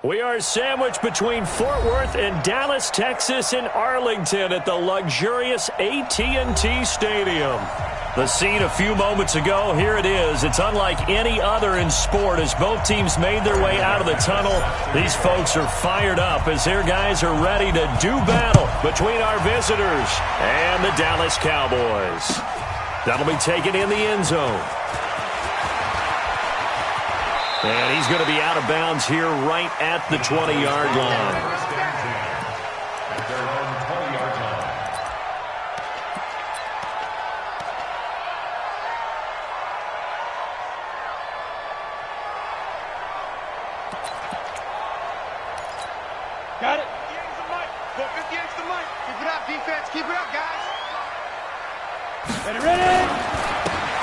We are sandwiched between Fort Worth and Dallas, Texas, and Arlington at the luxurious AT&T Stadium. The scene a few moments ago, here it is. It's unlike any other in sport as both teams made their way out of the tunnel. These folks are fired up as their guys are ready to do battle between our visitors and the Dallas Cowboys. That'll be taken in the end zone. And he's going to be out of bounds here right at the 20-yard line. Got it. 50 extra the mic. Keep it up, defense. Keep it up, guys. Ready.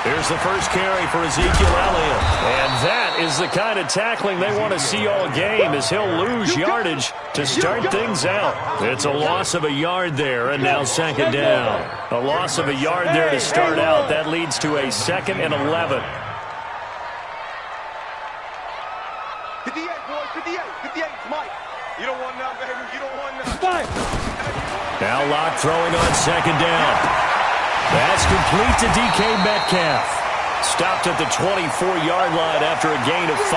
Here's the first carry for Ezekiel Elliott. And that is the kind of tackling they want to see all game as he'll lose yardage to start things out. It's a loss of a yard there, and now second down. A loss of a yard there to start out. That leads to a 2nd and 11. 58, boys. 58. 58, Mike. You don't want none, baby. You don't want none. Now Locke throwing on second down. That's complete to DK Metcalf. Stopped at the 24-yard line after a gain of 5.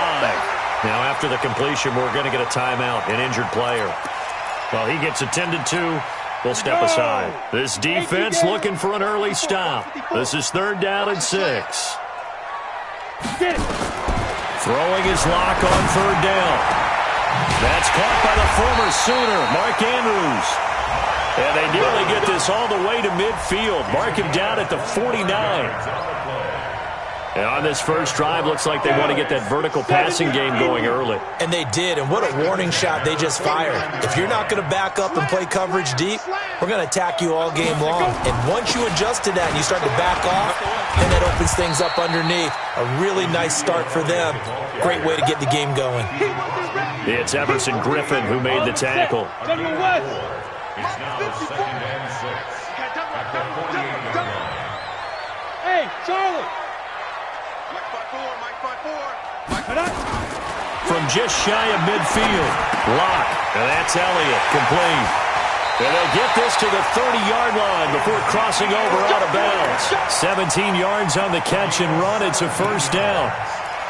Now after the completion, we're going to get a timeout, an injured player. While he gets attended to, we'll step aside. This defense looking for an early stop. This is 3rd down and 6. Throwing his Locke on 3rd down. That's caught by the former Sooner, Mark Andrews. And they nearly get this all the way to midfield. Mark him down at the 49. And on this first drive, looks like they want to get that vertical passing game going early. And they did, and what a warning shot they just fired. If you're not going to back up and play coverage deep, we're going to attack you all game long. And once you adjust to that and you start to back off, then that opens things up underneath. A really nice start for them. Great way to get the game going. It's Everson Griffin who made the tackle. It's now 2nd and 6. At the 48-yard line. Hey, Charlie. Mike 5-4. From just shy of midfield, Locke. And that's Elliott, complete. And they'll get this to the 30-yard line before crossing over out of bounds. 17 yards on the catch and run. It's a 1st down.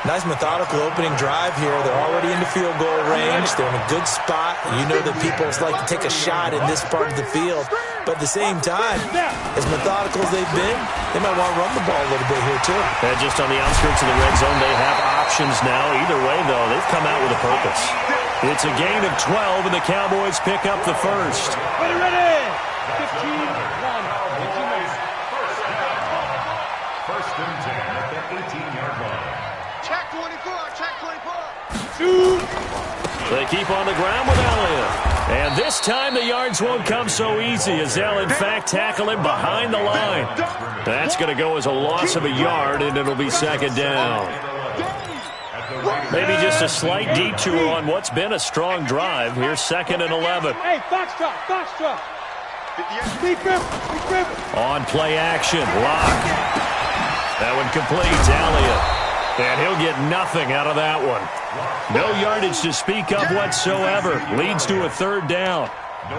Nice methodical opening drive here. They're already in the field goal range. They're in a good spot. You know that people like to take a shot in this part of the field. But at the same time, as methodical as they've been, they might want to run the ball a little bit here too. And just on the outskirts of the red zone, they have options now. Either way, though, they've come out with a purpose. It's a gain of 12, and the Cowboys pick up the first. Ready. 15-1. First and 10 at the 18-yard line. Check 24. Check 24. They keep on the ground with Elliott. And this time the yards won't come so easy as they'll, in fact, tackle him behind the line. That's going to go as a loss of a yard, and it'll be 2nd down. Maybe just a slight detour on what's been a strong drive. Here's 2nd and 11. Hey, Foxtrot. On play action, Locke. That one completes Elliott. And he'll get nothing out of that one. No yardage to speak of whatsoever. Leads to a 3rd down.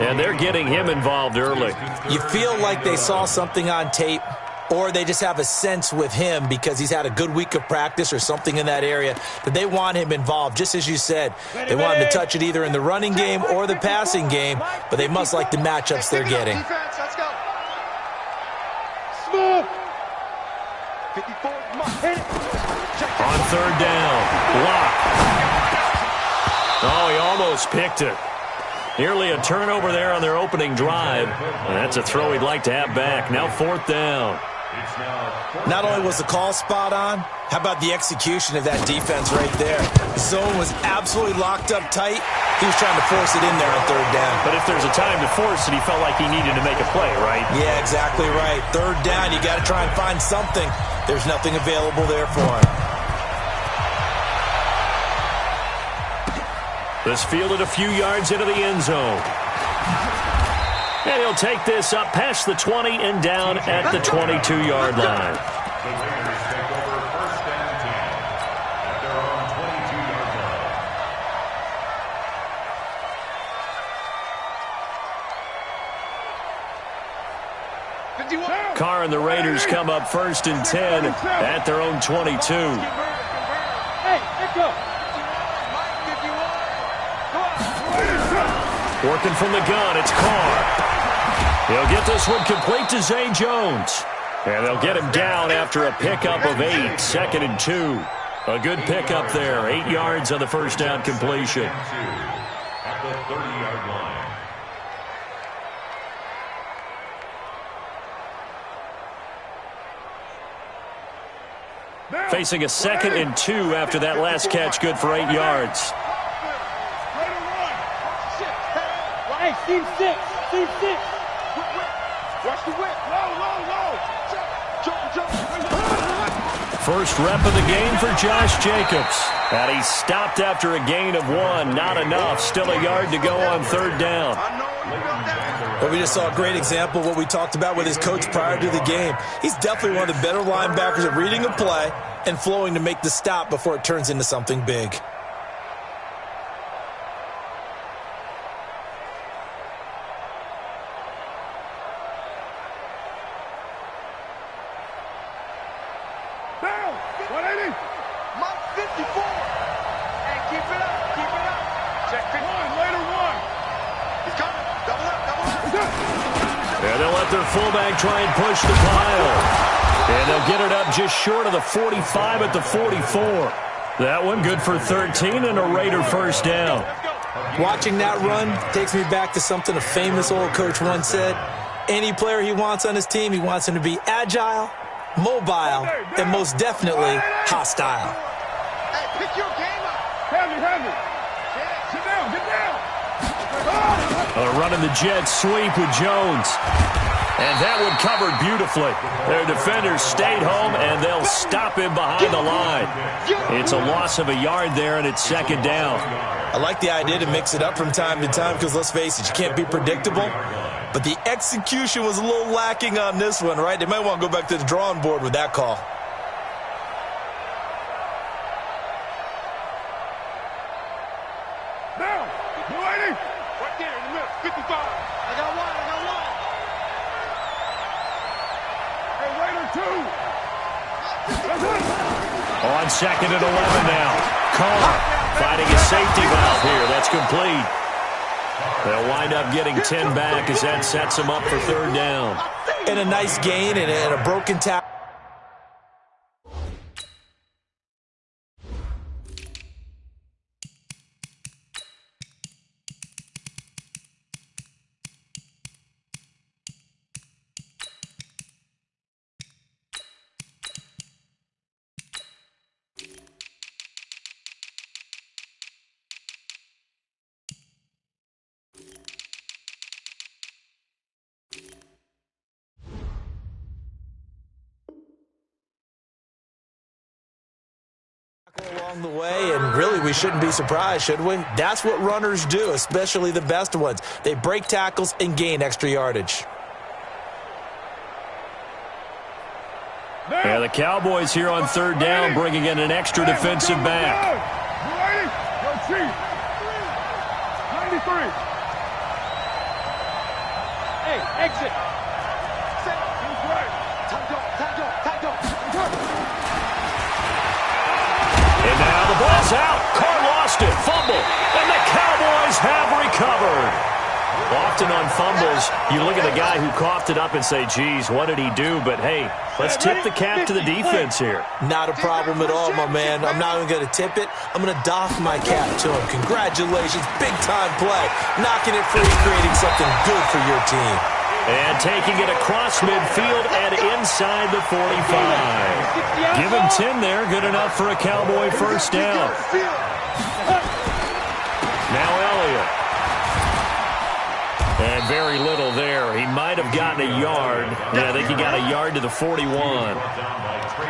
And they're getting him involved early. You feel like they saw something on tape, or they just have a sense with him because he's had a good week of practice or something in that area that they want him involved, just as you said. They want him to touch it either in the running game or the passing game, but they must like the matchups they're getting. Let's go. Smooth. 54. Come on. Hit it. On 3rd down, Locke. Oh, he almost picked it. Nearly a turnover there on their opening drive. And that's a throw he'd like to have back. Now 4th down. Not only was the call spot on, how about the execution of that defense right there? The zone was absolutely locked up tight. He was trying to force it in there on 3rd down. But if there's a time to force it, he felt like he needed to make a play, right? Yeah, exactly right. 3rd down, you got to try and find something. There's nothing available there for him. This fielded a few yards into the end zone. And he'll take this up past the 20 and down at the 22-yard line. The Raiders take over 1st and 10 at their own 22-yard line. and the Raiders come up 1st and 10 at their own 22. Hey, let's go. Working from the gun, it's Carr. He'll get this one complete to Zay Jones. And they'll get him down after a pickup of 8, 2nd and 2. A good pickup there, 8 yards on the first down completion. At the 30-yard line. Facing a 2nd and 2 after that last catch, good for 8 yards. Hey, team 6. Team 6. Watch the whip. Low. Jump. First rep of the game for Josh Jacobs. And he stopped after a gain of 1. Not enough. Still a yard to go on 3rd down. Well, we just saw a great example of what we talked about with his coach prior to the game. He's definitely one of the better linebackers at reading a play and flowing to make the stop before it turns into something big. Down. 180. Mike 54. Hey, keep it up. Check 1. Later 1. He's coming. Double up. And they'll let their fullback try and push the pile. And they'll get it up just short of the 45 at the 44. That one good for 13 and a Raider first down. Watching that run takes me back to something a famous old coach once said. Any player he wants on his team, he wants him to be agile, mobile, and most definitely hostile. Hey, pick your game up. Heavy. Sit down. Get down. Running the jet sweep with Jones. And that one covered beautifully. Their defenders stayed home, and they'll stop him behind the line. It's a loss of a yard there, and it's 2nd down. I like the idea to mix it up from time to time because, let's face it, you can't be predictable. But the execution was a little lacking on this one, right? They might want to go back to the drawing board with that call. Down. 280. Right there in the middle. 55. I got one. Hey, Raider 2. On 2nd and 11 now. Carr finding a safety valve here. That's complete. They'll wind up getting 10 back as that sets them up for 3rd down. And a nice gain and a broken tackle. Along the way, and really we shouldn't be surprised, should we? That's what runners do, especially the best ones. They break tackles and gain extra yardage. Yeah, the Cowboys here on 3rd down bringing in an extra defensive back. 93. Hey, exit. And now the ball's out. Carr lost it. Fumble. And the Cowboys have recovered. Often on fumbles, you look at the guy who coughed it up and say, geez, what did he do? But, hey, let's tip the cap to the defense here. Not a problem at all, my man. I'm not even going to tip it. I'm going to doff my cap to him. Congratulations. Big-time play. Knocking it free, creating something good for your team. And taking it across midfield and inside the 45. Give him 10 there. Good enough for a Cowboy first down. Now Elliott. And very little there. He might have gotten a yard. Yeah, I think he got a yard to the 41.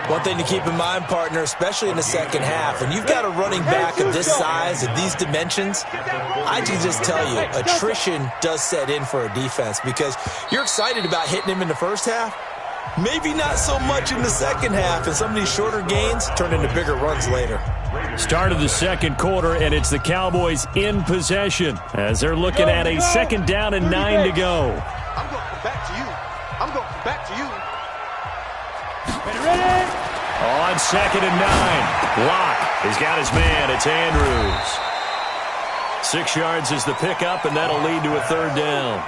One thing to keep in mind, partner, especially in the second half, when you've got a running back of this size and these dimensions, I can just tell you, attrition does set in for a defense because you're excited about hitting him in the first half. Maybe not so much in the second half, and some of these shorter gains turn into bigger runs later. Start of the second quarter, and it's the Cowboys in possession as they're looking at a 2nd down and 9 to go. I'm going back to you. On 2nd and 9. Locke has got his man. It's Andrews. 6 yards is the pickup, and that'll lead to a 3rd down.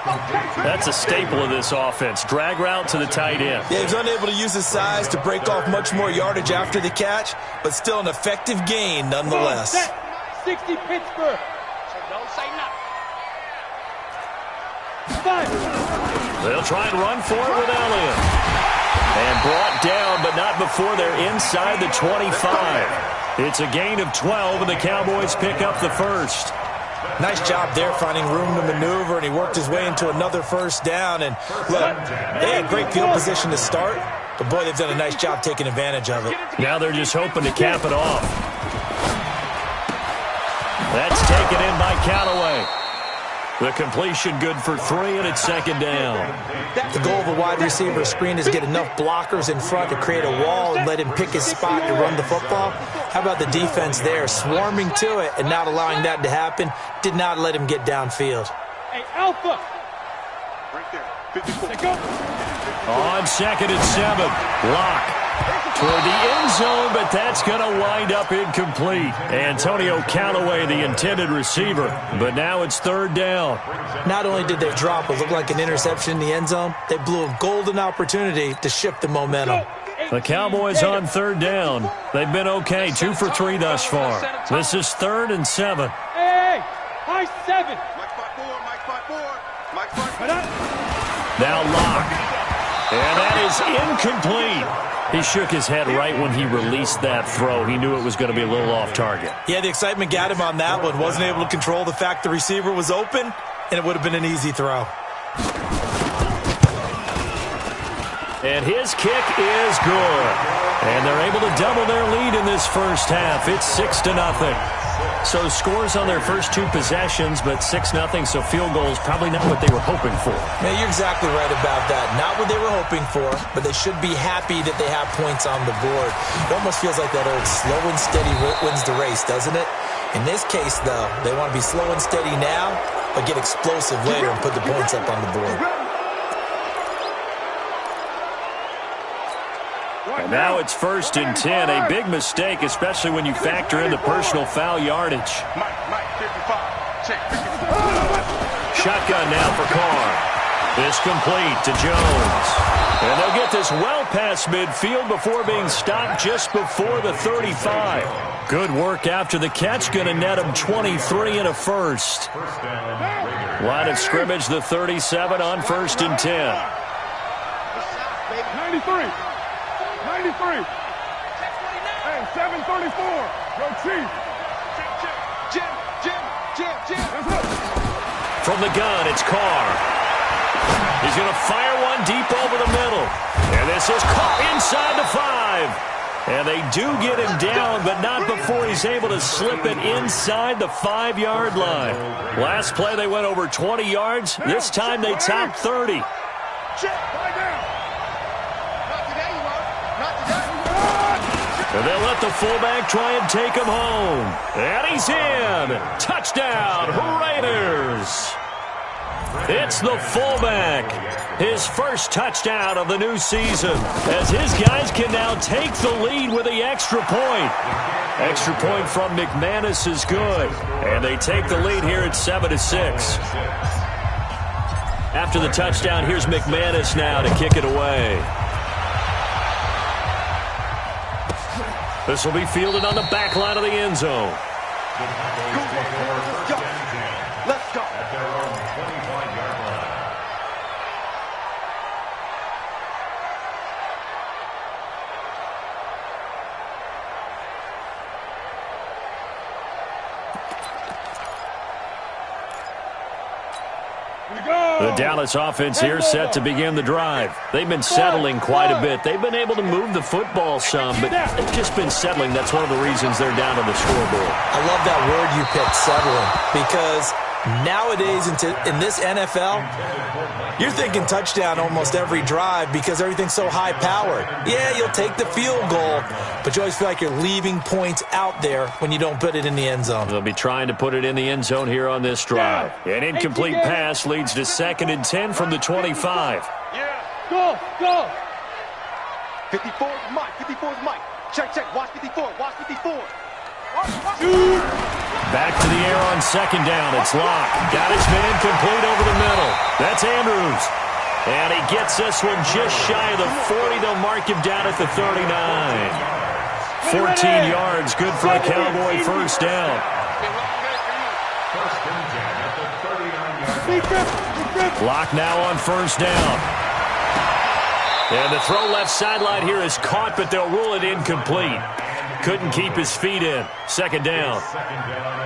That's a staple of this offense. Drag route to the tight end. Yeah, he's unable to use his size to break off much more yardage after the catch, but still an effective gain nonetheless. 60 Pittsburgh. Don't say nothing. They'll try and run for it with Elliott. And brought down, but not before they're inside the 25. It's a gain of 12, and the Cowboys pick up the 1st. Nice job there finding room to maneuver, and he worked his way into another 1st down. And look, they had great field position to start, but boy, they've done a nice job taking advantage of it. Now they're just hoping to cap it off. That's taken in by Callaway. The completion good for 3, and it's 2nd down. The goal of a wide receiver screen is to get enough blockers in front to create a wall and let him pick his spot to run the football. How about the defense there, swarming to it and not allowing that to happen? Did not let him get downfield. Hey, Alpha. Right there. 54. Go. On 2nd and 7. Locke toward the end zone, but that's going to wind up incomplete. Antonio Callaway, the intended receiver, but now it's 3rd down. Not only did they drop what looked like an interception in the end zone, they blew a golden opportunity to shift the momentum. The Cowboys on 3rd down. They've been okay, 2 for 3 thus far. This is 3rd and 7. Hey, high 7. Mike 4. Now Locke. And that is incomplete. He shook his head right when he released that throw. He knew it was going to be a little off target. Yeah, the excitement got him on that one. Wasn't able to control the fact the receiver was open, and it would have been an easy throw. And his kick is good. And they're able to double their lead in this 1st half. It's 6-0. So scores on their first 2 possessions, but 6-0, so field goals probably not what they were hoping for. Yeah, you're exactly right about that. Not what they were hoping for, but they should be happy that they have points on the board. It almost feels like that old slow and steady wins the race, doesn't it? In this case, though, they want to be slow and steady now, but get explosive later and put the points up on the board. And now it's 1st and 10. A big mistake, especially when you factor in the personal foul yardage. Shotgun now for Carr. This complete to Jones. And they'll get this well past midfield before being stopped just before the 35. Good work after the catch. Going to net him 23 and a 1st. Line of scrimmage, the 37 on 1st and 10. 93. Hey, 734. Go Chief. Jim. From the gun, it's Carr. He's going to fire one deep over the middle. And this is caught inside the 5. And they do get him down, but not before he's able to slip it inside the 5-yard line. Last play, they went over 20 yards. This time, they topped 30. And they'll let the fullback try and take him home. And he's in. Touchdown, Raiders. It's the fullback. His first touchdown of the new season, as his guys can now take the lead with the extra point. Extra point from McManus is good. And they take the lead here at 7-6. After the touchdown, here's McManus now to kick it away. This will be fielded on the back line of the end zone. Let's go. The Dallas offense here set to begin the drive. They've been settling quite a bit. They've been able to move the football some, but they've just been settling. That's one of the reasons they're down on the scoreboard. I love that word you picked, settling, because nowadays in this NFL, you're thinking touchdown almost every drive because everything's so high-powered. Yeah, you'll take the field goal, but you always feel like you're leaving points out there when you don't put it in the end zone. They'll be trying to put it in the end zone here on this drive. An incomplete pass leads to 2nd and 10 from the 25. Go. 54 is Mike. 54 is Mike. Check, check. Watch 54. Watch 54. Back to the air on second down. It's Locke. Got his man complete over the middle. That's Andrews. And he gets this one just shy of the 40. They'll mark him down at the 39. 14 yards. Good for a Cowboy first down. Locke now on first down. And the throw left sideline here is caught, but they'll rule it incomplete. Couldn't keep his feet in. Second down.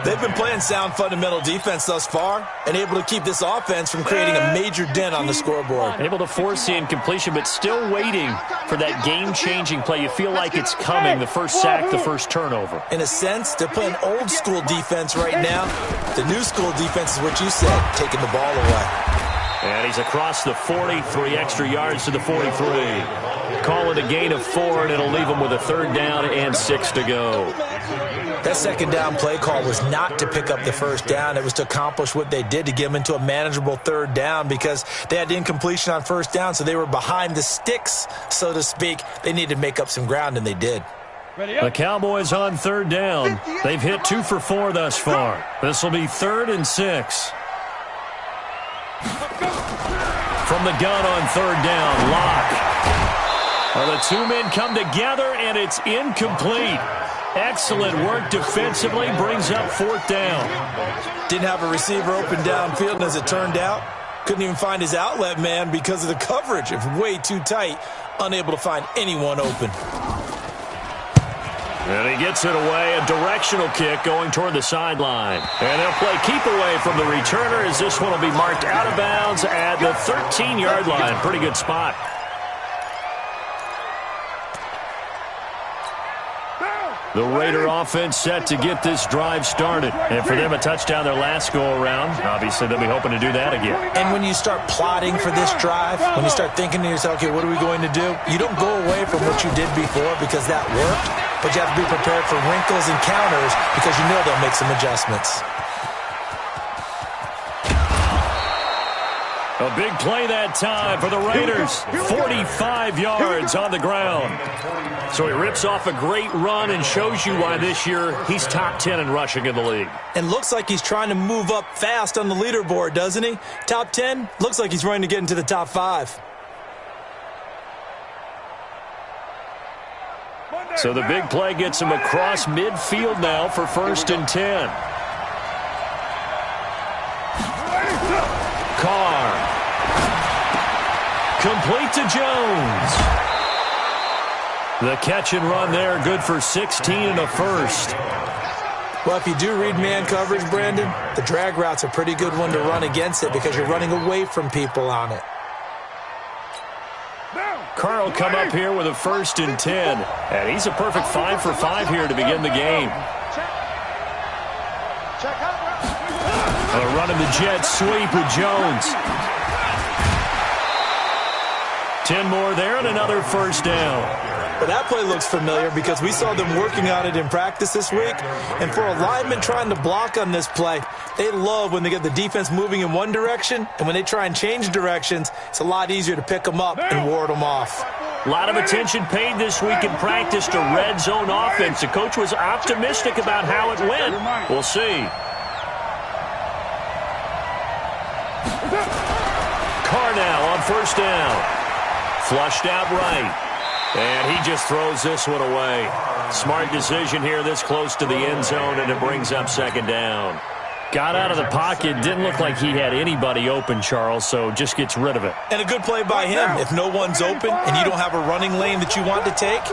They've been playing sound fundamental defense thus far and able to keep this offense from creating a major dent on the scoreboard. Able to force the incompletion, but still waiting for that game-changing play. You feel like it's coming, the first sack, the first turnover. In a sense, they're playing old-school defense right now. The new-school defense is what you said, taking the ball away. And he's across the 40, 3 extra yards to the 43. Call it a gain of 4, and it'll leave him with a third down and 6 to go. That second down play call was not to pick up the first down. It was to accomplish what they did, to get them into a manageable third down, because they had incompletion on first down, so they were behind the sticks, so to speak. They needed to make up some ground, and they did. The Cowboys on third down. They've hit 2 for 4 thus far. This will be 3rd and 6. From the gun on third down, Locke. Well, the two men come together, and it's incomplete. Excellent work defensively, brings up 4th down. Didn't have a receiver open downfield, and as it turned out, couldn't even find his outlet man because of the coverage. It's way too tight, unable to find anyone open. And he gets it away, a directional kick going toward the sideline. And they'll play keep away from the returner, as this one will be marked out of bounds at the 13-yard line. Pretty good spot. The Raider offense set to get this drive started. And for them, a touchdown their last go-around. Obviously, they'll be hoping to do that again. And when you start plotting for this drive, when you start thinking to yourself, okay, what are we going to do? You don't go away from what you did before because that worked, but you have to be prepared for wrinkles and counters because you know they'll make some adjustments. A big play that time for the Raiders. 45 yards on the ground. So he rips off a great run and shows you why this year he's top 10 in rushing in the league. And looks like he's trying to move up fast on the leaderboard, doesn't he? Top 10, looks like he's running to get into the top 5. So the big play gets him across midfield now for 1st and 10. Carr. Complete to Jones. The catch and run there, good for 16 and a first. Well, if you do read man coverage, Brandon, the drag route's a pretty good one to run against it because you're running away from people on it. Carr will come up here with a 1st and 10. And he's a perfect 5 for 5 here to begin the game. Running the jet sweep with Jones. 10 more there and another 1st down. Well, that play looks familiar because we saw them working on it in practice this week. And for a lineman trying to block on this play, they love when they get the defense moving in one direction. And when they try and change directions, it's a lot easier to pick them up and ward them off. A lot of attention paid this week in practice to red zone offense. The coach was optimistic about how it went. We'll see. Carr now on 1st down. Flushed out right. And he just throws this one away. Smart decision here this close to the end zone, and it brings up 2nd down. Got out of the pocket. Didn't look like he had anybody open, Charles, so just gets rid of it. And a good play by him. If no one's open and you don't have a running lane that you want to take,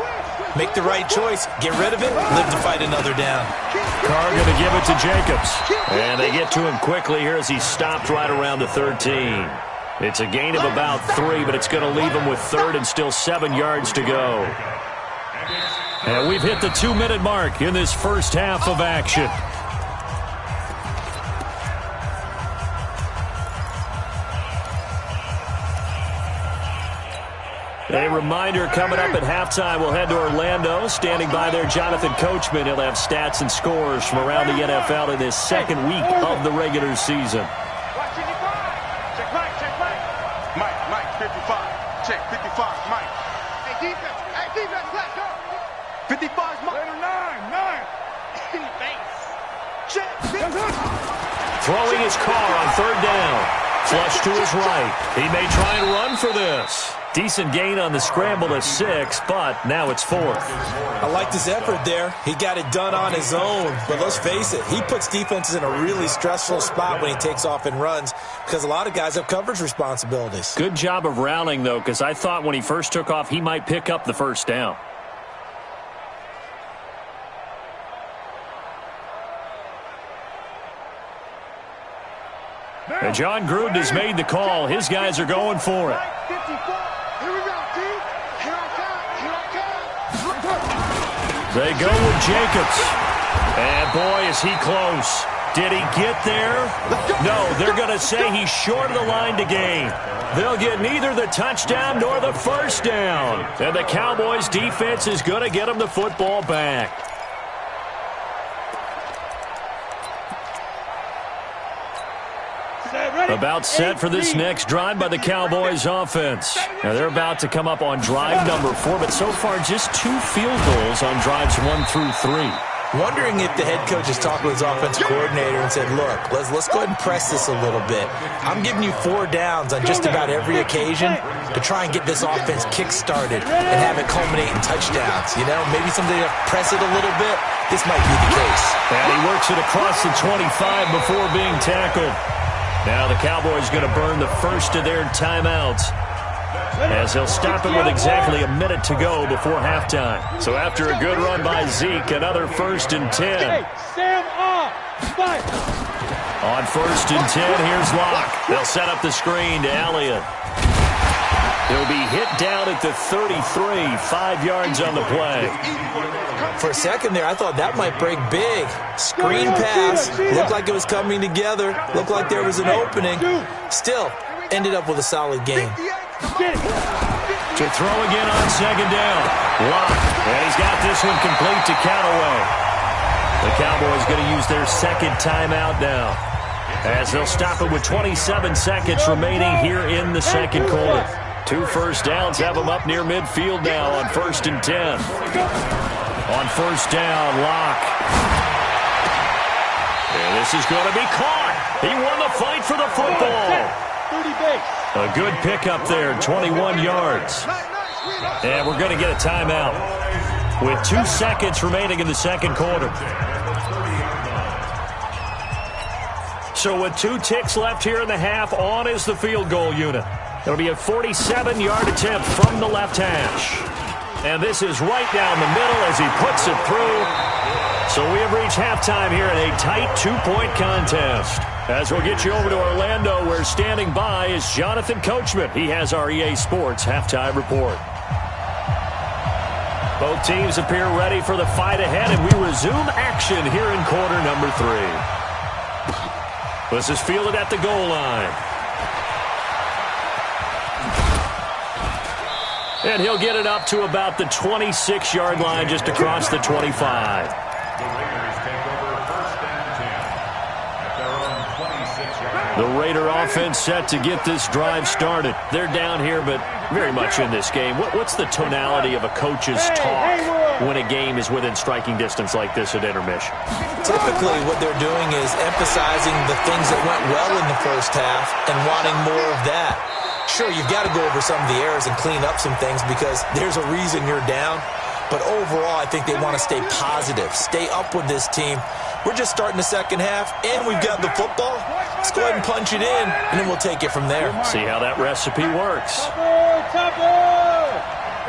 make the right choice. Get rid of it. Live to fight another down. Carr going to give it to Jacobs. And they get to him quickly here as he stopped right around the 13. It's a gain of about 3, but it's going to leave him with 3rd and still 7 yards to go. And we've hit the 2-minute mark in this first half of action. A reminder coming up at halftime, we'll head to Orlando. Standing by there, Jonathan Coachman. He'll have stats and scores from around the NFL in this 2nd week of the regular season. Mike, 55. Check, 55, Mike. Hey, defense. Hey, 55's mine. Later, 9. Throwing his car on third down. Flush to his right. He may try and run for this. Decent gain on the scramble of 6, but now it's 4th. I liked his effort there. He got it done on his own. But let's face it, he puts defenses in a really stressful spot when he takes off and runs because a lot of guys have coverage responsibilities. Good job of rallying, though, because I thought when he first took off, he might pick up the first down. And John Gruden has made the call. His guys are going for it. They go with Jacobs. And boy, is he close. Did he get there? No, they're going to say he's short of the line to gain. They'll get neither the touchdown nor the first down. And the Cowboys defense is going to get him the football back. About set for this next drive by the Cowboys offense. Now they're about to come up on drive number 4, but so far just 2 field goals on drives 1 through 3. Wondering if the head coach has talked with his offensive coordinator and said, look, let's go ahead and press this a little bit. I'm giving you 4 downs on just about every occasion to try and get this offense kick-started and have it culminate in touchdowns. You know, maybe something to press it a little bit. This might be the case. And he works it across the 25 before being tackled. Now the Cowboys going to burn the first of their timeouts as they'll stop it with exactly a minute to go before halftime. So after a good run by Zeke, another 1st and 10. On 1st and 10, here's Locke. They'll set up the screen to Elliott. He'll be hit down at the 33, 5 yards on the play. For a second there, I thought that might break big. Screen pass. Looked like it was coming together. Looked like there was an opening. Still, ended up with a solid game. To throw again on 2nd down. Locke. And he's got this one complete to Callaway. The Cowboys going to use their 2nd timeout now, as they'll stop it with 27 seconds remaining here in the 2nd quarter. 2 first downs have them up near midfield now on 1st and 10. On 1st down, Locke. And this is going to be caught. He won the fight for the football. A good pickup there, 21 yards. And we're going to get a timeout with 2 seconds remaining in the 2nd quarter. So with 2 ticks left here in the half, on is the field goal unit. It'll be a 47-yard attempt from the left hash. And this is right down the middle as he puts it through. So we have reached halftime here in a tight 2-point contest. As we'll get you over to Orlando, where standing by is Jonathan Coachman. He has our EA Sports halftime report. Both teams appear ready for the fight ahead, and we resume action here in quarter number 3. This is fielded at the goal line. And he'll get it up to about the 26-yard line, just across the 25. The Raider offense set to get this drive started. They're down here, but very much in this game. What's the tonality of a coach's talk when a game is within striking distance like this at intermission? Typically, what they're doing is emphasizing the things that went well in the first half and wanting more of that. Sure, you've got to go over some of the errors and clean up some things because there's a reason you're down. But overall, I think they want to stay positive, stay up with this team. We're just starting the second half, and we've got the football. Let's go ahead and punch it in, and then we'll take it from there. See how that recipe works.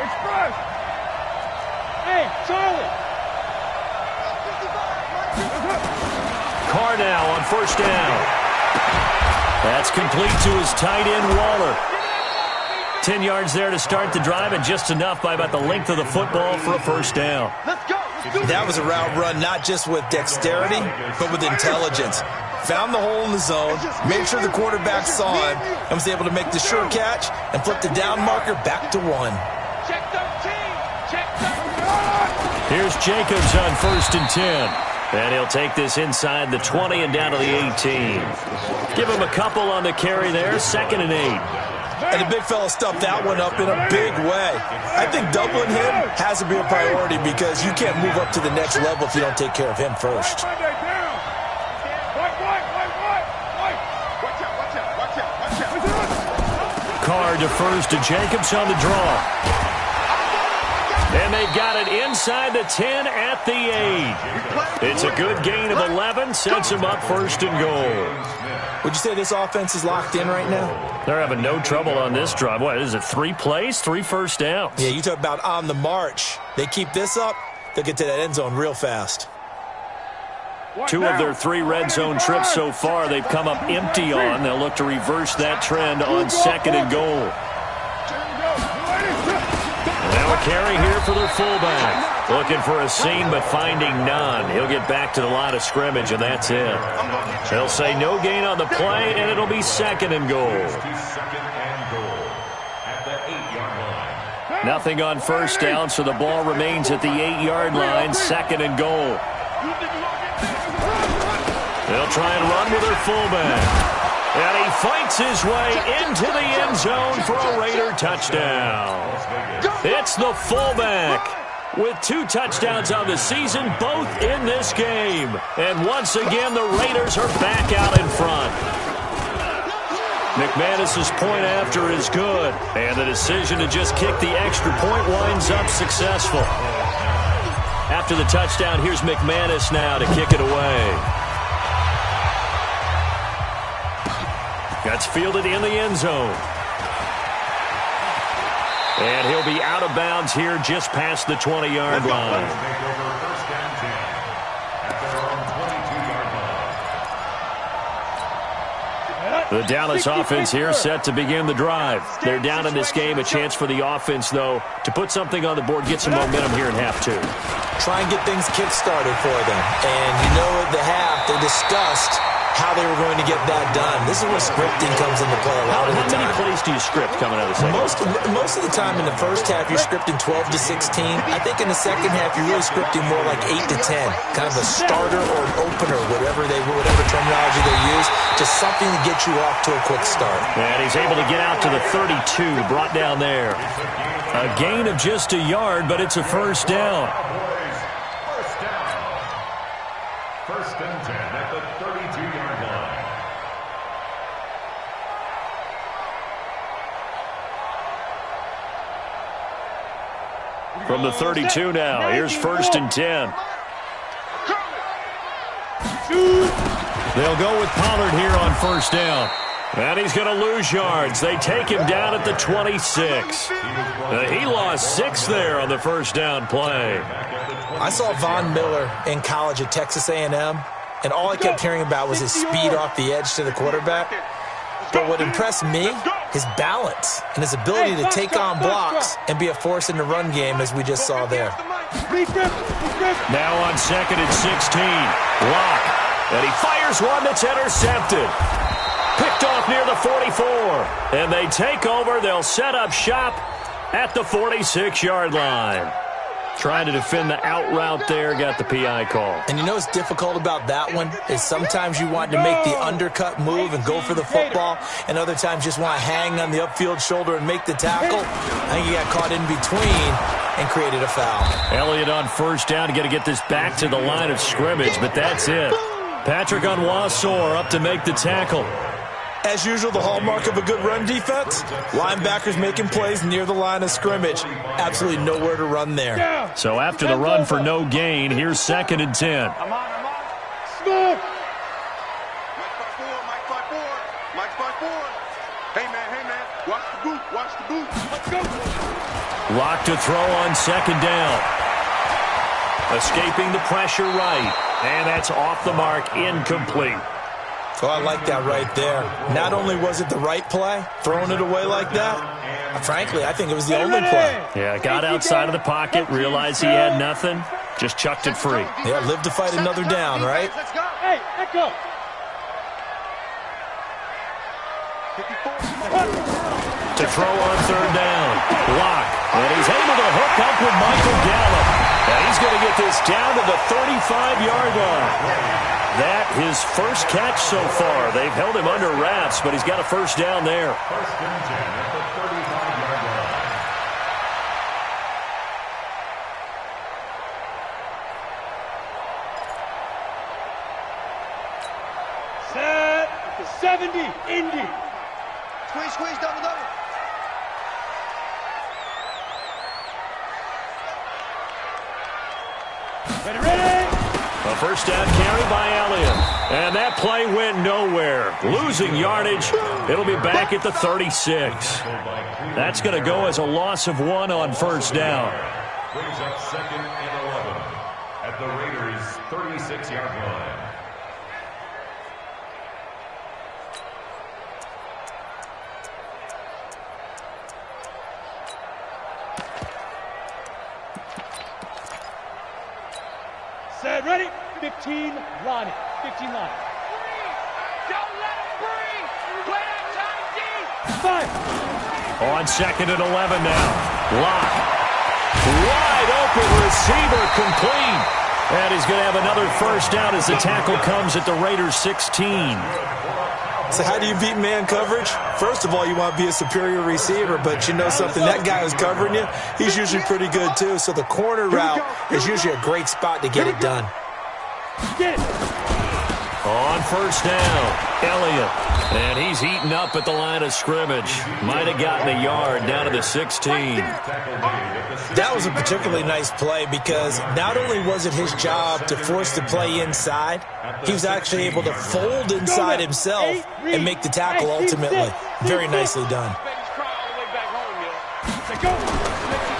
Express. Hey, Charlie. Carr now on 1st down. That's complete to his tight end, Waller. 10 yards there to start the drive, and just enough by about the length of the football for a 1st down. Let's go. That was a route run not just with dexterity, but with intelligence. Found the hole in the zone, made sure the quarterback saw him, and was able to make the sure catch and flip the down marker back to 1. Check 13. Check 13. Here's Jacobs on 1st and 10. And he'll take this inside the 20 and down to the 18. Give him a couple on the carry there, 2nd and 8. And the big fella stuffed that one up in a big way. I think doubling him has to be a priority because you can't move up to the next level if you don't take care of him first. Carr defers to Jacobs on the draw. And they got it inside the 10 at the 8. It's a good gain of 11, sets them up first and goal. Would you say this offense is locked in right now? They're having no trouble on this drive. What is it, 3 plays, 3 first downs? Yeah, you talk about on the march. They keep this up, they'll get to that end zone real fast. 2 of their 3 red zone trips so far they've come up empty on. They'll look to reverse that trend on second and goal. Now a carry here for their fullback. Looking for a seam but finding none. He'll get back to the line of scrimmage and that's it. They'll say no gain on the play and it'll be second and goal. Nothing on first down, so the ball remains at the 8-yard line, second and goal. They'll try and run with their fullback. And he fights his way into the end zone for a Raider touchdown. It's the fullback with 2 touchdowns on the season, both in this game. And once again, the Raiders are back out in front. McManus's point after is good. And the decision to just kick the extra point winds up successful. After the touchdown, here's McManus now to kick it away. That's fielded in the end zone. And he'll be out of bounds here just past the 20-yard line. The Dallas offense here set to begin the drive. They're down in this game. A chance for the offense, though, to put something on the board, get some momentum here in half 2. Try and get things kick-started for them. And you know at the half, they discussed how they were going to get that done. This is where scripting comes into play a lot of the time. How many plays do you script coming out of the second? Most of the time in the first half, you're scripting 12 to 16. I think in the second half, you're really scripting more like 8 to 10. Kind of a starter or an opener, whatever terminology they use, just something to get you off to a quick start. And he's able to get out to the 32, brought down there. A gain of just a yard, but it's a first down. First and 10 at the 32-yard line. From the 32 now, here's first and 10. They'll go with Pollard here on first down. And he's going to lose yards. They take him down at the 26. He lost 6 there on the first down play. I saw Von Miller in college at Texas A&M, and all I kept hearing about was his speed off the edge to the quarterback. But what impressed me, his balance and his ability to take on blocks and be a force in the run game, as we just saw there. Now on second and 16, Locke, and he fires one that's intercepted. Picked off near the 44, and they take over. They'll set up shop at the 46-yard line. Trying to defend the out route there, got the PI call. And you know what's difficult about that one is sometimes you want to make the undercut move and go for the football, and other times just want to hang on the upfield shoulder and make the tackle. I think he got caught in between and created a foul. Elliott on first down, got to get this back to the line of scrimmage, but that's it. Patrick Onwuasor up to make the tackle. As usual, the hallmark of a good run defense, linebackers making plays near the line of scrimmage. Absolutely nowhere to run there. So after the run for no gain, here's second and 10. I'm on. Smooth. Mike 5-4. Hey, man. Watch the boot. Let's go. Lock to throw on second down. Escaping the pressure right. And that's off the mark, incomplete. So I like that right there. Not only was it the right play, throwing it away like that, frankly, I think it was the only play. Yeah, got outside of the pocket, realized he had nothing, just chucked it free. Yeah, live to fight another down, right? Let's go. Hey, let's go. To throw on third down. Lock. And he's able to hook up with Michael Gallup. And he's going to get this down to the 35-yard line. that his first catch so far. They've held him under wraps, but he's got a first down there. First and 10 at the 35-yard line. Set at the 70, Indy. Squeeze, squeeze, double, double. Ready, ready. A first down carry by Elliott. And that play went nowhere. Losing yardage. It'll be back at the 36. That's going to go as a loss of 1 on first down. Brings up 2nd and 11 at the Raiders' 36-yard line. Set, ready. 15, line it. 15 line. Don't let him breathe. Play that time deep. 5. On 2nd and 11 now. Lock. Wide open receiver complete. And he's going to have another first down as the tackle comes at the Raiders' 16. So how do you beat man coverage? First of all, you want to be a superior receiver, but you know something, that guy who's covering you, he's usually pretty good too. So the corner route is usually a great spot to get it done. Get it. On first down, Elliott. And he's heating up at the line of scrimmage. Might have gotten a yard down to the 16. That was a particularly nice play because not only was it his job to force the play inside, he was actually able to fold inside himself and make the tackle ultimately. Very nicely done.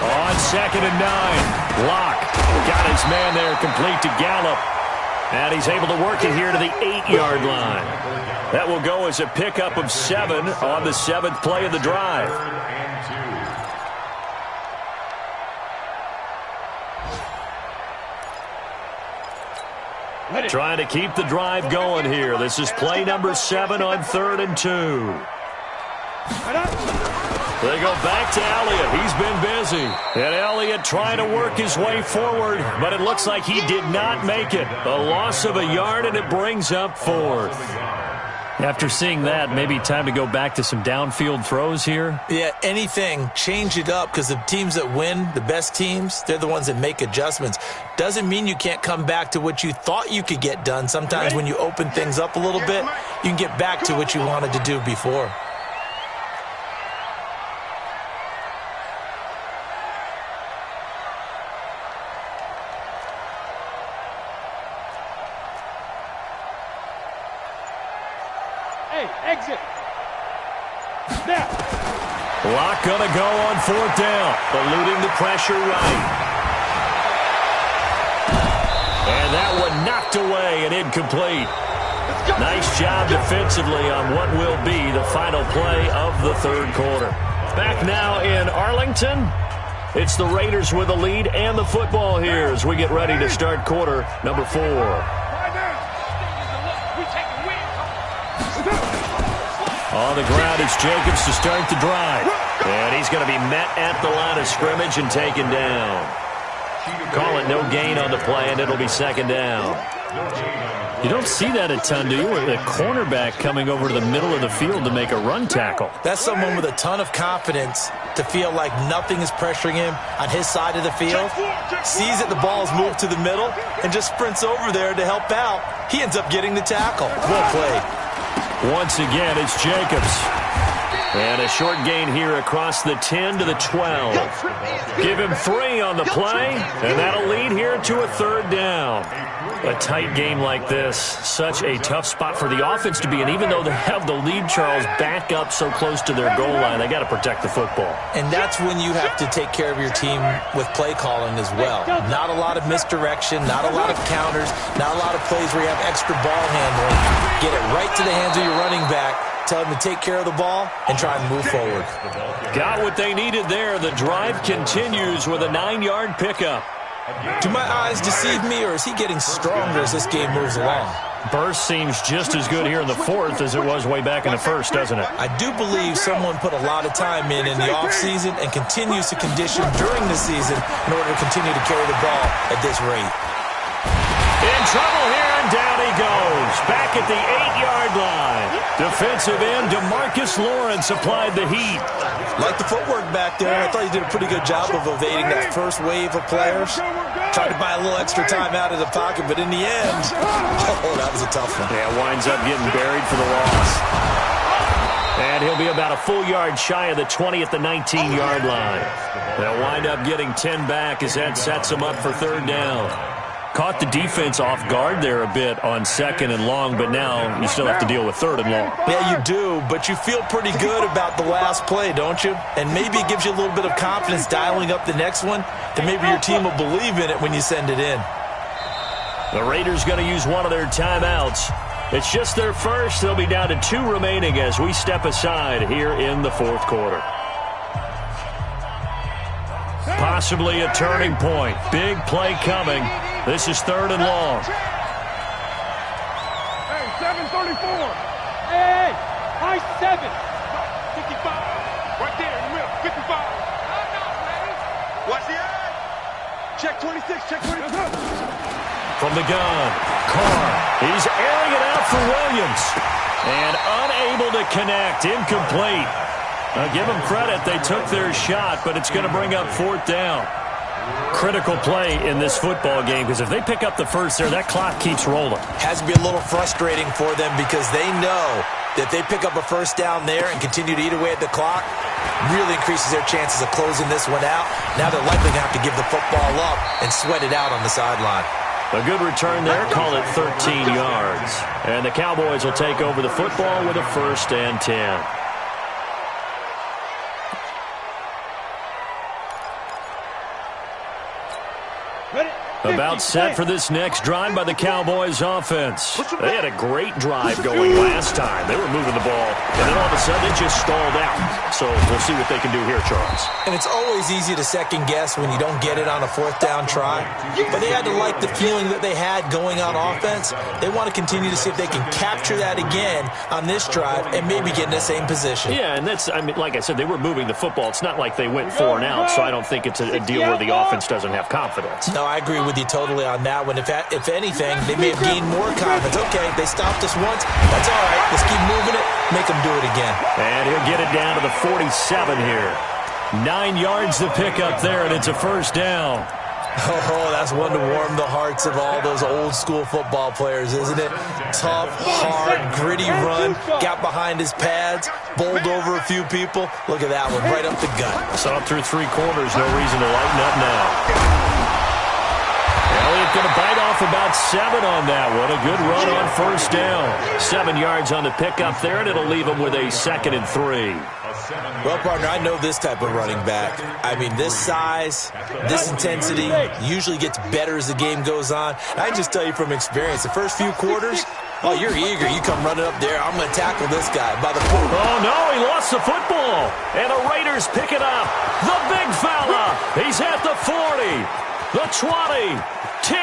On 2nd and 9, Locke got his man there complete to Gallup. And he's able to work it here to the 8-yard line. That will go as a pickup of 7 on the 7th play of the drive. Trying to keep the drive going here. This is play number 7 on 3rd and 2. They go back to Elliott. He's been busy. And Elliott trying to work his way forward, but it looks like he did not make it. A loss of a yard, and it brings up 4th. After seeing that, maybe time to go back to some downfield throws here. Yeah, anything. Change it up because the teams that win, the best teams, they're the ones that make adjustments. Doesn't mean you can't come back to what you thought you could get done. Sometimes when you open things up a little bit, you can get back to what you wanted to do before. Exit. Snap. Locke gonna go on 4th down, eluding the pressure right. And that one knocked away and incomplete. Nice job defensively on what will be the final play of the 3rd quarter. Back now in Arlington. It's the Raiders with the lead and the football here as we get ready to start quarter number 4. On the ground, it's Jacobs to start the drive. And he's going to be met at the line of scrimmage and taken down. Call it no gain on the play, and it'll be 2nd down. You don't see that a ton, do you? With a cornerback coming over to the middle of the field to make a run tackle. That's someone with a ton of confidence to feel like nothing is pressuring him on his side of the field. Sees that the ball's moved to the middle and just sprints over there to help out. He ends up getting the tackle. Well played. Once again, it's Jacobs. And a short gain here across the 10 to the 12. Give him 3 on the play, and that'll lead here to a 3rd down. A tight game like this, such a tough spot for the offense to be in. Even though they have the lead, Charles, back up so close to their goal line, they got to protect the football. And that's when you have to take care of your team with play calling as well. Not a lot of misdirection, not a lot of counters, not a lot of plays where you have extra ball handling. Get it right to the hands of your running back. Tell them to take care of the ball and try and move forward. Got what they needed there. The drive continues with a 9-yard pickup. Do my eyes deceive me, or is he getting stronger as this game moves along? Burst seems just as good here in the 4th as it was way back in the 1st, doesn't it? I do believe someone put a lot of time in the offseason and continues to condition during the season in order to continue to carry the ball at this rate. In trouble here, and down he goes. Back at the 8-yard line. Defensive end DeMarcus Lawrence applied the heat. Like the footwork back there. I thought he did a pretty good job of evading that first wave of players. Tried to buy a little extra time out of the pocket, but in the end, oh, that was a tough one. Yeah, winds up getting buried for the loss. And he'll be about a full yard shy of the 20 at the 19-yard line. They'll wind up getting 10 back as that sets them up for third down. Caught the defense off guard there a bit on second and long, but now you still have to deal with third and long. Yeah, you do, but you feel pretty good about the last play, don't you? And maybe it gives you a little bit of confidence dialing up the next one, that maybe your team will believe in it when you send it in. The Raiders going to use one of their timeouts. It's just their first. They'll be down to 2 remaining as we step aside here in the fourth quarter. Possibly a turning point. Big play coming. This is third and long. Hey, 7:34. Hey, high 7. 55. Right there in the middle. 55. Watch the eye. Check 26. Check 22. From the gun, Carr. He's airing it out for Williams. And unable to connect. Incomplete. Now give them credit. They took their shot, but it's going to bring up fourth down. Critical play in this football game, because if they pick up the first there, that clock keeps rolling. Has to be a little frustrating for them because they know that they pick up a first down there and continue to eat away at the clock, really increases their chances of closing this one out. Now they're likely going to have to give the football up and sweat it out on the sideline. A good return there, call it 13 yards. And the Cowboys will take over the football with a 1st and 10. About set for this next drive by the Cowboys offense. They had a great drive going last time. They were moving the ball, and then all of a sudden it just stalled out. So we'll see what they can do here, Charles. And it's always easy to second guess when you don't get it on a fourth down try. But they had to like the feeling that they had going on offense. They want to continue to see if they can capture that again on this drive and maybe get in the same position. Yeah, and that's, I mean, like I said, they were moving the football. It's not like they went 4 and out, so I don't think it's a deal where the offense doesn't have confidence. No, I agree with you totally on that one. If anything, they may have gained more confidence. Okay, they stopped us once. That's all right. Let's keep moving it. Make them do it again. And he'll get it down to the 47 here. 9 yards to pick up there, and it's a first down. Oh, that's one to warm the hearts of all those old-school football players, isn't it? Tough, hard, gritty run, got behind his pads, bowled over a few people. Look at that one, right up the gut. Saw it through 3 quarters, no reason to lighten up now. Elliott going to bite off about 7 on that one. A good run on first down. 7 yards on the pickup there, and it'll leave him with a 2nd and 3. Well, partner, I know this type of running back. I mean, this size, this intensity usually gets better as the game goes on. I just tell you from experience, the first few quarters, oh, you're eager. You come running up there. I'm going to tackle this guy by the foot. Oh, no, he lost the football. And the Raiders pick it up. The big fella. He's at the 40, the 20, 10.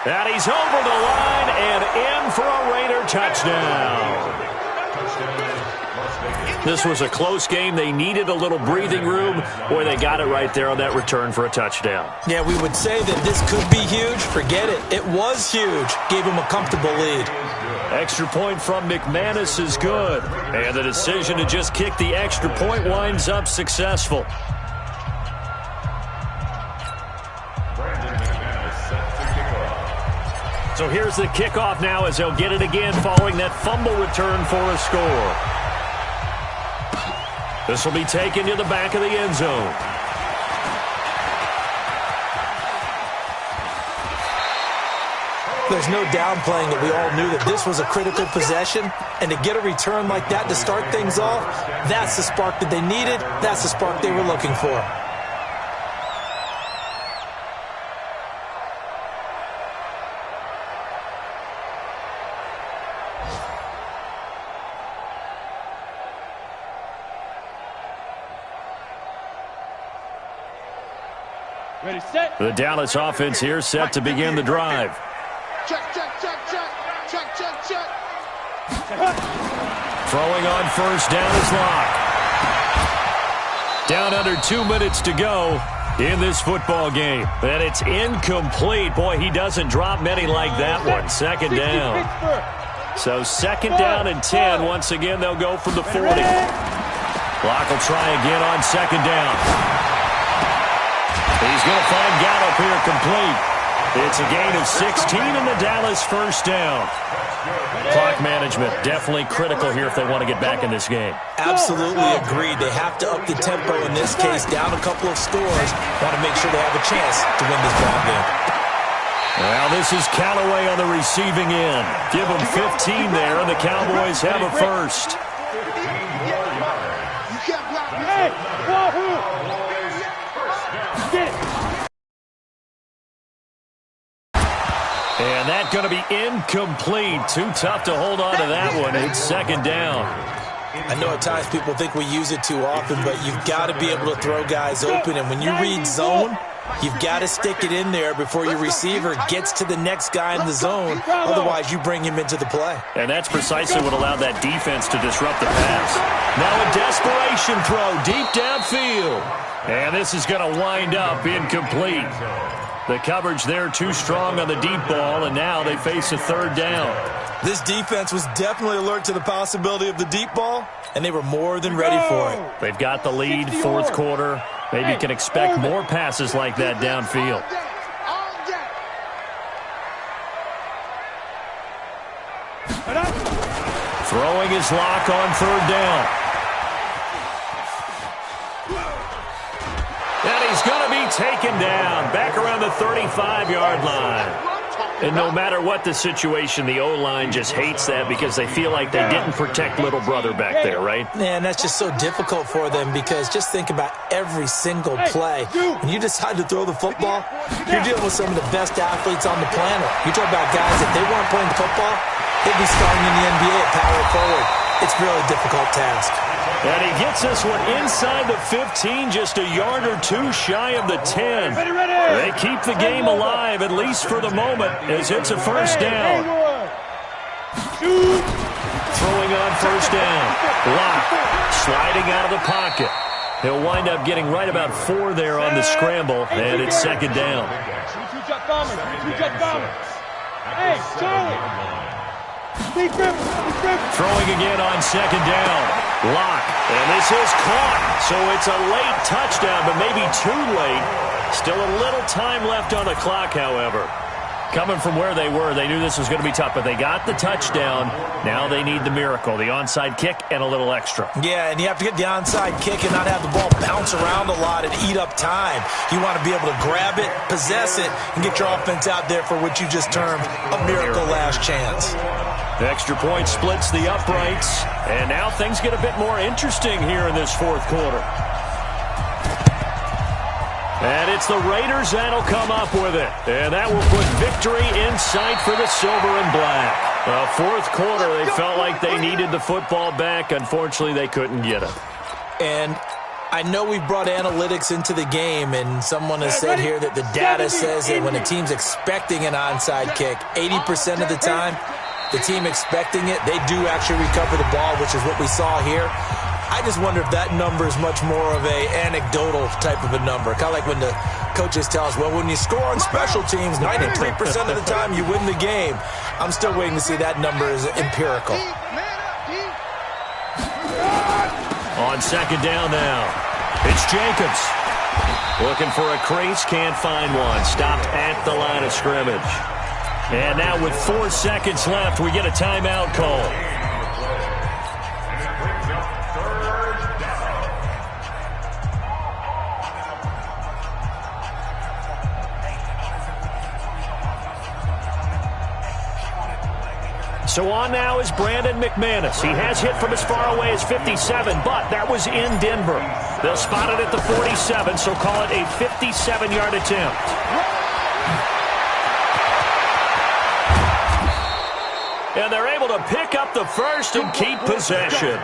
And he's over the line and in for a Raider touchdown. This was a close game. They needed a little breathing room. Boy, they got it right there on that return for a touchdown. Yeah, we would say that this could be huge. Forget it. It was huge. Gave him a comfortable lead. Extra point from McManus is good. And the decision to just kick the extra point winds up successful. So here's the kickoff now as they'll get it again following that fumble return for a score. This will be taken to the back of the end zone. There's no downplaying that we all knew that this was a critical possession, and to get a return like that to start things off, that's the spark that they needed. That's the spark they were looking for. Ready, set. The Dallas offense here set to begin the drive. Check, check, check, check. Check, check, check. Throwing on first down is Locke. Down under 2 minutes to go. in this football game. And it's incomplete. Boy, he doesn't drop many like that one. Second down. So second down and 10. Once again, they'll go from the 40. Block will try again on second down. He's going to find Gallup here complete. It's a gain of 16 and the Dallas first down. Clock management definitely critical here if they want to get back in this game. Absolutely agreed. They have to up the tempo in this case, down a couple of scores. Want to make sure they have a chance to win this ball game. Well, this is Callaway on the receiving end. Give them 15 there, and the Cowboys have a first. And that's going to be incomplete. Too tough to hold on to that one. It's second down. I know at times people think we use it too often, but you've got to be able to throw guys open. And when you read zone, you've got to stick it in there before your receiver gets to the next guy in the zone. Otherwise, you bring him into the play. And that's precisely what allowed that defense to disrupt the pass. Now a desperation throw deep downfield. And this is going to wind up incomplete. The coverage there too strong on the deep ball, and now they face a third down. This defense was definitely alert to the possibility of the deep ball, and they were more than ready for it. They've got the lead, fourth quarter. Maybe can expect more passes like that downfield. Throwing his lock on third down. And he's going to be taken down back around the 35-yard line. And no matter what the situation, the O-line just hates that because they feel like they didn't protect little brother back there, right? Man, that's just so difficult for them because just think about every single play. When you decide to throw the football, you're dealing with some of the best athletes on the planet. You talk about guys, if they weren't playing football, they'd be starting in the NBA at power forward. It's a really difficult task. And he gets this one inside the 15, just a yard or two shy of the 10. They keep the game alive, at least for the moment, as it's a first down. Throwing on first down. Lock sliding out of the pocket. He'll wind up getting right about 4 there on the scramble, and it's second down. Hey, Charlie! Throwing again on second down. Lock. And this is caught. So it's a late touchdown, but maybe too late. Still a little time left on the clock, however. Coming from where they were, they knew this was going to be tough, but they got the touchdown. Now they need the miracle, the onside kick and a little extra. Yeah, and you have to get the onside kick and not have the ball bounce around a lot and eat up time. You want to be able to grab it, possess it, and get your offense out there for what you just termed a miracle last chance. The extra point splits the uprights, and now things get a bit more interesting here in this fourth quarter. And it's the Raiders that'll come up with it. And that will put victory in sight for the silver and black. Fourth quarter, they felt like they needed the football back. Unfortunately, they couldn't get it. And I know we've brought analytics into the game, and someone has said here that the data says that when a team's expecting an onside kick, 80% of the time, the team expecting it, they do actually recover the ball, which is what we saw here. I just wonder if that number is much more of a anecdotal type of a number. Kind of like when the coaches tell us, well, when you score on special teams, 93% of the time you win the game. I'm still waiting to see that number is empirical. On second down now, it's Jacobs. Looking for a crease, can't find one. Stopped at the line of scrimmage. And now with 4 seconds left, we get a timeout call. So on now is Brandon McManus. He has hit from as far away as 57, but that was in Denver. They'll spot it at the 47, so call it a 57-yard attempt. And they're able to pick up the first and keep possession.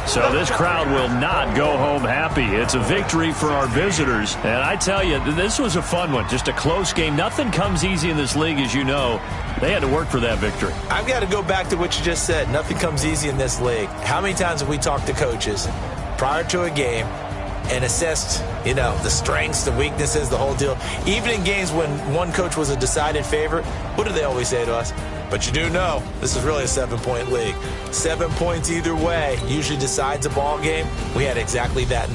So this crowd will not go home happy. It's a victory for our visitors. And I tell you, this was a fun one. Just a close game. Nothing comes easy in this league, as you know. They had to work for that victory. I've got to go back to what you just said. Nothing comes easy in this league. How many times have we talked to coaches prior to a game, and assessed, the strengths, the weaknesses, the whole deal. Even in games when one coach was a decided favorite, what do they always say to us? But you do know this is really a 7-point league. 7 points either way usually decides a ball game. We had exactly that.